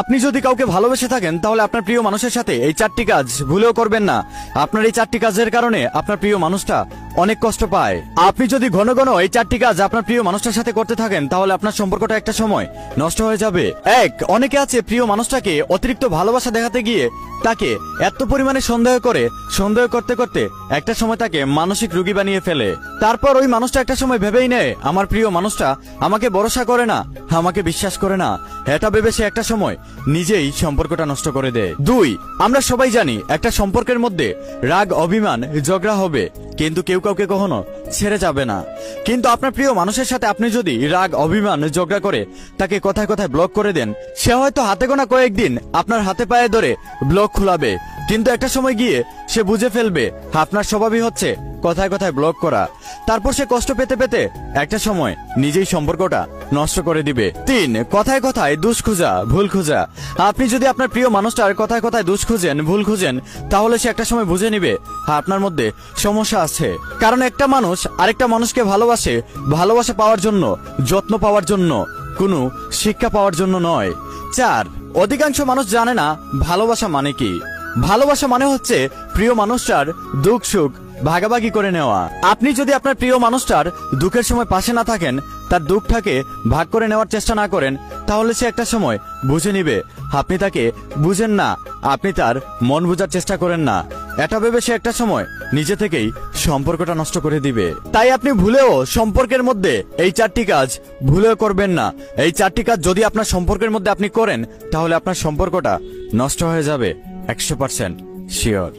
আপনি যদি কাউকে ভালোবেসে থাকেন তাহলে আপনার প্রিয় মানুষের সাথে এই 4টি কাজ ভুলেও করবেন না। আপনার এই 4টি কাজের কারণে আপনার প্রিয় মানুষটা অনেক কষ্ট পায়। আপনি যদি ঘন ঘন এই 4টি কাজ আপনার প্রিয় মানুষটার সাথে করতে থাকেন তাহলে আপনার সম্পর্কটা একটা সময় নষ্ট হয়ে যাবে। অনেকে আছে প্রিয় মানুষটাকে অতিরিক্ত ভালোবাসা দেখাতে গিয়ে তাকে এত পরিমাণে সন্দেহ করতে করতে একটা সময় তাকে মানসিক রোগী বানিয়ে ফেলে। তারপর ওই মানুষটা একটা সময় ভেবেই নেয় আমার প্রিয় মানুষটা আমাকে ভরসা করে না, আমাকে বিশ্বাস করে না। এটা ভেবে সে একটা সময় নিজেই সম্পর্কটা নষ্ট করে দেয়। 2, আমরা সবাই জানি একটা সম্পর্কের মধ্যে রাগ অভিমান ঝগড়া হবে, কিন্তু কেউ কাউকে কখনো ছেড়ে যাবে না। কিন্তু আপনার প্রিয় মানুষের সাথে আপনি যদি রাগ অভিমান ঝগড়া করে তাকে কথায় কথায় ব্লক করে দেন, সে হয়তো হাতে গোনা কয়েকদিন আপনার হাতে পায়ে ধরে ব্লক খুলাবে, কিন্তু একটা সময় গিয়ে সে বুঝে ফেলবে আপনার স্বভাবই হচ্ছে কথায় কথায় ব্লক করা। তারপর সে কষ্ট পেতে পেতে একটা সময় নিজেই সম্পর্কটা নষ্ট করে দিবে। 3, কথায় কথায় দোষ খোঁজা ভুল খোঁজা। আপনি যদি আপনার প্রিয় মানুষটার কথায় কথায় দোষ খুঁজেন ভুল খুঁজেন তাহলে সে একটা সময় বুঝে নিবে আপনার মধ্যে সমস্যা আছে। কারণ একটা মানুষ আরেকটা মানুষকে ভালোবাসা পাওয়ার জন্য, যত্ন পাওয়ার জন্য, কোনো শিক্ষা পাওয়ার জন্য নয়। 4, অধিকাংশ মানুষ জানে না ভালোবাসা মানে কি। ভালোবাসা মানে হচ্ছে প্রিয় মানুষটার দুঃখ সুখ ভাগাভাগি করে নেওয়া। আপনি যদি আপনার প্রিয় মানুষটার দুঃখের সময় পাশে না থাকেন, তার দুঃখটাকে ভাগ করে নেওয়ার চেষ্টা না করেন, তাহলে সে একটা সময় বুঝে নিবে আপনি তাকে বুঝেন না, আপনি তার মন বোঝার চেষ্টা করেন না। এটা ভেবে সে একটা সময় নিজে থেকেই সম্পর্কটা নষ্ট করে দিবে। তাই আপনি ভুলেও সম্পর্কের মধ্যে এই 4টি কাজ ভুলেও করবেন না। এই 4টি কাজ যদি আপনার সম্পর্কের মধ্যে আপনি করেন তাহলে আপনার সম্পর্কটা নষ্ট হয়ে যাবে 100% শিওর।